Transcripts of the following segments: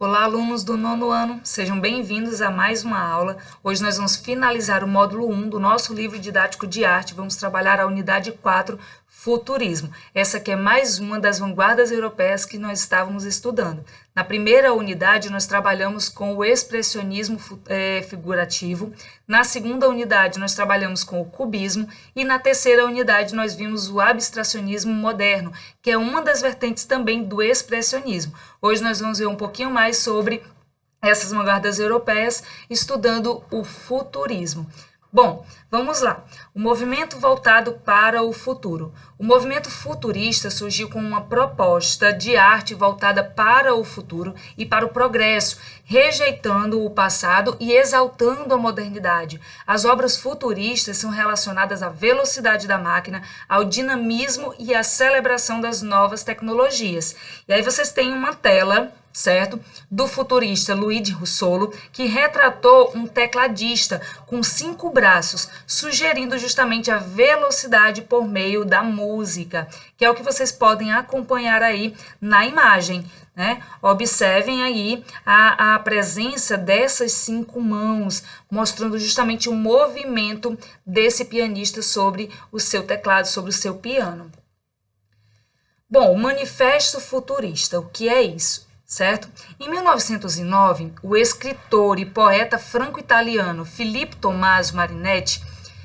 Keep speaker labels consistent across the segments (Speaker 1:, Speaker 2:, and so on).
Speaker 1: Olá, alunos do nono ano, sejam bem-vindos a mais uma aula. Hoje nós vamos finalizar o módulo 1 do nosso livro didático de arte. Vamos trabalhar a unidade 4, Futurismo. Essa aqui é mais uma das vanguardas europeias que nós estávamos estudando. Na primeira unidade, nós trabalhamos com o expressionismo figurativo. Na segunda unidade, nós trabalhamos com o cubismo. E na terceira unidade, nós vimos o abstracionismo moderno, que é uma das vertentes também do expressionismo. Hoje nós vamos ver um pouquinho mais sobre essas vanguardas europeias, estudando o futurismo. Bom, vamos lá. O movimento voltado para o futuro. O movimento futurista surgiu com uma proposta de arte voltada para o futuro e para o progresso, rejeitando o passado e exaltando a modernidade. As obras futuristas são relacionadas à velocidade da máquina, ao dinamismo e à celebração das novas tecnologias. E aí vocês têm uma tela, certo? Do futurista Luigi Russolo, que retratou um tecladista com 5 braços, sugerindo justamente a velocidade por meio da música, que é o que vocês podem acompanhar aí na imagem, né? Observem aí a presença dessas 5 mãos, mostrando justamente o movimento desse pianista sobre o seu teclado, sobre o seu piano. Bom, o Manifesto Futurista, o que é isso? Certo? Em 1909, o escritor e poeta franco-italiano Filippo Tommaso Marinetti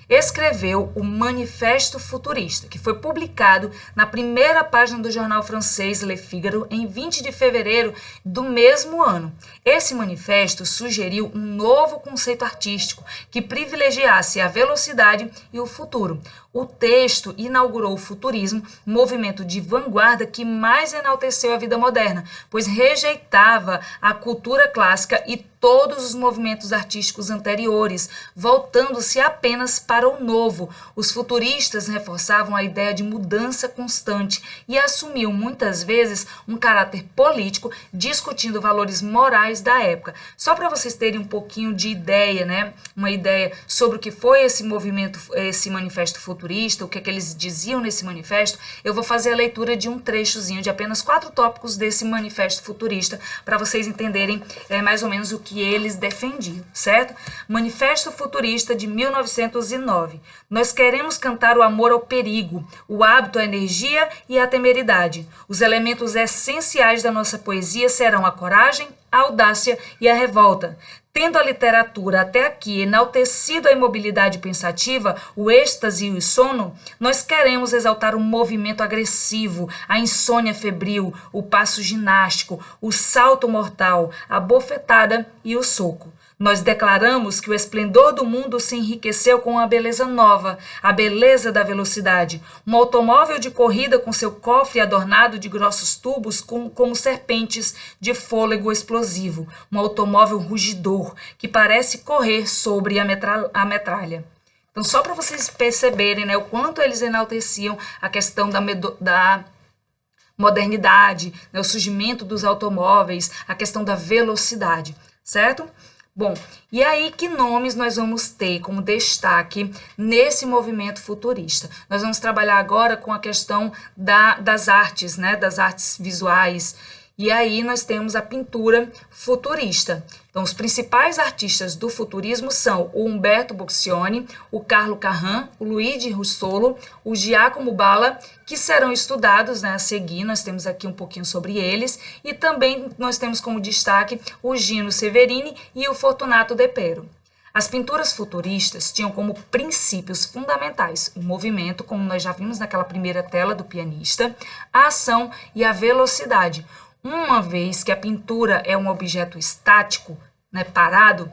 Speaker 1: escreveu o Manifesto Futurista, que foi publicado na primeira página do jornal francês Le Figaro em 20 de fevereiro do mesmo ano. Esse manifesto sugeriu um novo conceito artístico que privilegiasse a velocidade e o futuro. O texto inaugurou o futurismo, movimento de vanguarda que mais enalteceu a vida moderna, pois rejeitava a cultura clássica e todos os movimentos artísticos anteriores, voltando-se apenas para o novo. Os futuristas reforçavam a ideia de mudança constante e assumiam muitas vezes um caráter político, discutindo valores morais da época. Só para vocês terem um pouquinho de ideia, né? Uma ideia sobre o que foi esse movimento, esse manifesto futurista, o que é que eles diziam nesse manifesto, eu vou fazer a leitura de um trechozinho de apenas 4 tópicos desse manifesto futurista para vocês entenderem mais ou menos o que eles defendiam, certo? Manifesto Futurista de 1909. Nós queremos cantar o amor ao perigo, o hábito à energia e à temeridade. Os elementos essenciais da nossa poesia serão a coragem, a audácia e a revolta. Tendo a literatura até aqui enaltecido a imobilidade pensativa, o êxtase e o sono, nós queremos exaltar o movimento agressivo, a insônia febril, o passo ginástico, o salto mortal, a bofetada e o soco. Nós declaramos que o esplendor do mundo se enriqueceu com uma beleza nova, a beleza da velocidade. Um automóvel de corrida com seu cofre adornado de grossos tubos como serpentes de fôlego explosivo. Um automóvel rugidor que parece correr sobre a metralha. Então, só para vocês perceberem, né, o quanto eles enalteciam a questão da modernidade, né, o surgimento dos automóveis, a questão da velocidade, certo? Bom, e aí que nomes nós vamos ter como destaque nesse movimento futurista? Nós vamos trabalhar agora com a questão das artes, né, das artes visuais. E aí nós temos a pintura futurista. Então, os principais artistas do futurismo são o Umberto Boccioni, o Carlo Carrà, o Luigi Russolo, o Giacomo Balla, que serão estudados, né, a seguir. Nós temos aqui um pouquinho sobre eles. E também nós temos como destaque o Gino Severini e o Fortunato De Pero. As pinturas futuristas tinham como princípios fundamentais o movimento, como nós já vimos naquela primeira tela do pianista, a ação e a velocidade. Uma vez que a pintura é um objeto estático, né, parado,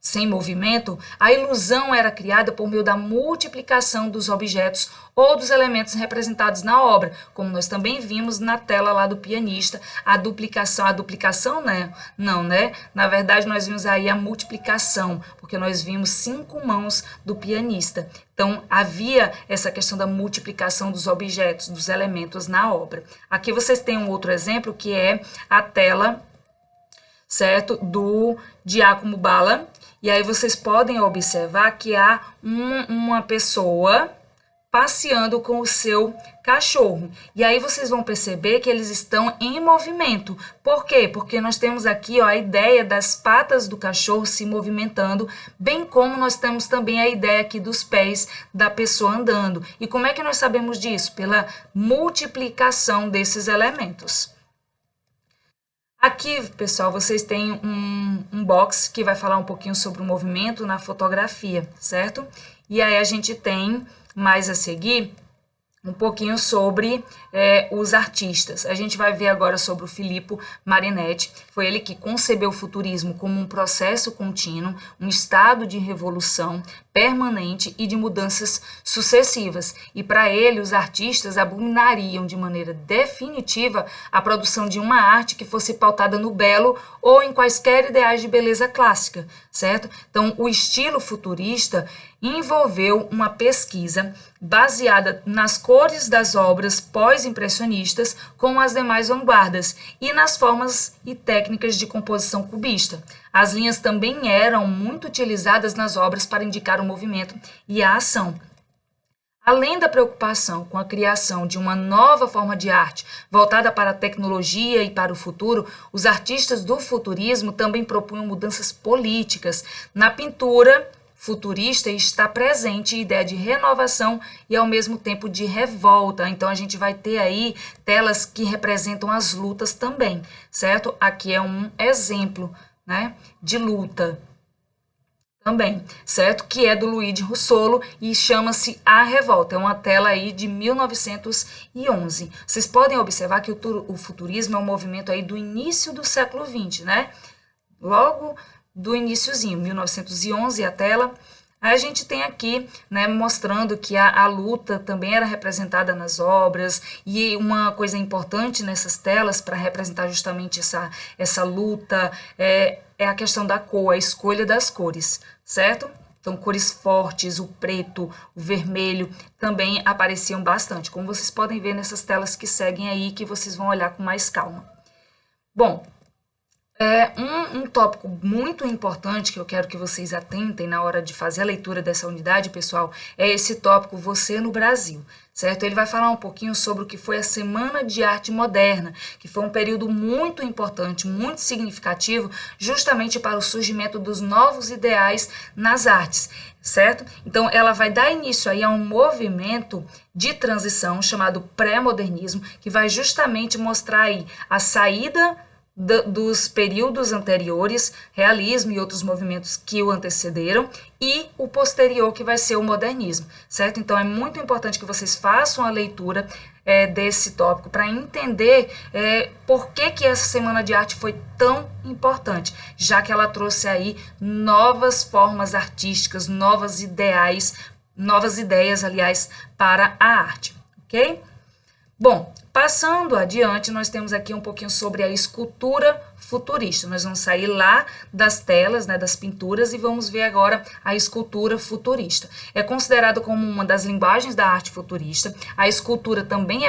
Speaker 1: sem movimento, a ilusão era criada por meio da multiplicação dos objetos ou dos elementos representados na obra, como nós também vimos na tela lá do pianista, a duplicação, né? Não, né? Na verdade, nós vimos aí a multiplicação, porque nós vimos 5 mãos do pianista. Então, havia essa questão da multiplicação dos objetos, dos elementos na obra. Aqui vocês têm um outro exemplo, que é a tela, certo, do Giacomo Balla. E aí vocês podem observar que há uma pessoa passeando com o seu cachorro. E aí vocês vão perceber que eles estão em movimento. Por quê? Porque nós temos aqui, ó, a ideia das patas do cachorro se movimentando, bem como nós temos também a ideia aqui dos pés da pessoa andando. E como é que nós sabemos disso? Pela multiplicação desses elementos. Aqui, pessoal, vocês têm um box que vai falar um pouquinho sobre o movimento na fotografia, certo? E aí a gente tem mais a seguir um pouquinho sobre os artistas. A gente vai ver agora sobre o Filippo Marinetti. Foi ele que concebeu o futurismo como um processo contínuo, um estado de revolução permanente e de mudanças sucessivas. E para ele, os artistas abominariam de maneira definitiva a produção de uma arte que fosse pautada no belo ou em quaisquer ideais de beleza clássica, certo? Então, o estilo futurista envolveu uma pesquisa baseada nas cores das obras pós-impressionistas com as demais vanguardas e nas formas e técnicas de composição cubista. As linhas também eram muito utilizadas nas obras para indicar o movimento e a ação. Além da preocupação com a criação de uma nova forma de arte voltada para a tecnologia e para o futuro, os artistas do futurismo também propunham mudanças políticas. Na pintura futurista está presente a ideia de renovação e ao mesmo tempo de revolta. Então a gente vai ter aí telas que representam as lutas também, certo? Aqui é um exemplo, né, de luta também, certo? Que é do Luigi Russolo e chama-se A Revolta. É uma tela aí de 1911. Vocês podem observar que o futurismo é um movimento aí do início do século XX, né? Logo do iniciozinho, 1911, a tela. Aí a gente tem aqui, né, mostrando que a luta também era representada nas obras, e uma coisa importante nessas telas para representar justamente essa luta é a questão da cor, a escolha das cores, certo? Então, cores fortes, o preto, o vermelho também apareciam bastante, como vocês podem ver nessas telas que seguem aí, que vocês vão olhar com mais calma. Bom, um tópico muito importante que eu quero que vocês atentem na hora de fazer a leitura dessa unidade, pessoal, é esse tópico Você no Brasil, certo? Ele vai falar um pouquinho sobre o que foi a Semana de Arte Moderna, que foi um período muito importante, muito significativo, justamente para o surgimento dos novos ideais nas artes, certo? Então, ela vai dar início aí a um movimento de transição chamado pré-modernismo, que vai justamente mostrar aí a saída dos períodos anteriores, realismo e outros movimentos que o antecederam, e o posterior, que vai ser o modernismo, certo? Então, é muito importante que vocês façam a leitura desse tópico para entender por que essa Semana de Arte foi tão importante, já que ela trouxe aí novas formas artísticas, novas ideias, aliás, para a arte, ok? Bom, passando adiante, nós temos aqui um pouquinho sobre a escultura futurista. Nós vamos sair lá das telas, né, das pinturas, e vamos ver agora a escultura futurista. É considerado como uma das linguagens da arte futurista. A escultura também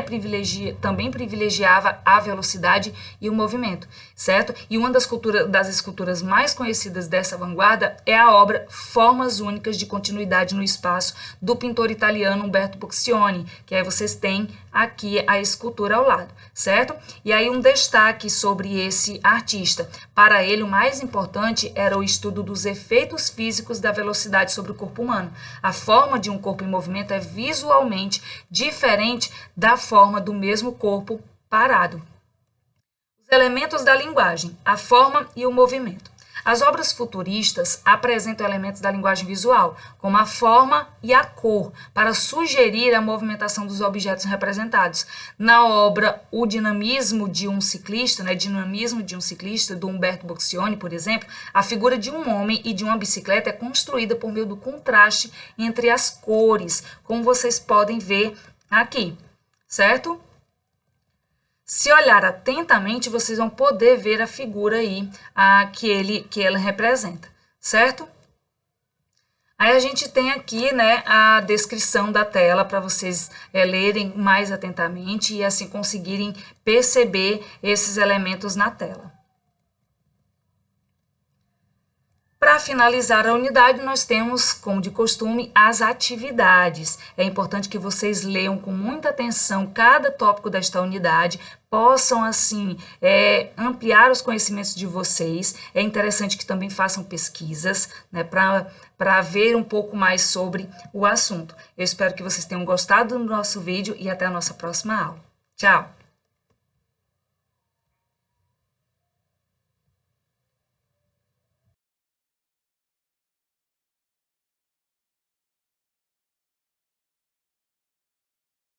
Speaker 1: privilegiava a velocidade e o movimento, certo? E uma das esculturas mais conhecidas dessa vanguarda é a obra Formas Únicas de Continuidade no Espaço, do pintor italiano Umberto Boccioni, que aí vocês têm aqui a escultura ao lado, certo? E aí um destaque sobre esse artista. Para ele, o mais importante era o estudo dos efeitos físicos da velocidade sobre o corpo humano. A forma de um corpo em movimento é visualmente diferente da forma do mesmo corpo parado. Os elementos da linguagem, a forma e o movimento. As obras futuristas apresentam elementos da linguagem visual, como a forma e a cor, para sugerir a movimentação dos objetos representados. Na obra O Dinamismo de um Ciclista, do Umberto Boccioni, por exemplo, a figura de um homem e de uma bicicleta é construída por meio do contraste entre as cores, como vocês podem ver aqui, certo? Se olhar atentamente, vocês vão poder ver a figura aí que ela representa, certo? Aí a gente tem aqui, né, a descrição da tela para vocês lerem mais atentamente e assim conseguirem perceber esses elementos na tela. Para Para finalizar a unidade, nós temos, como de costume, as atividades. É importante que vocês leiam com muita atenção cada tópico desta unidade, possam, assim, ampliar os conhecimentos de vocês. É interessante que também façam pesquisas, né, para ver um pouco mais sobre o assunto. Eu espero que vocês tenham gostado do nosso vídeo e até a nossa próxima aula. Tchau!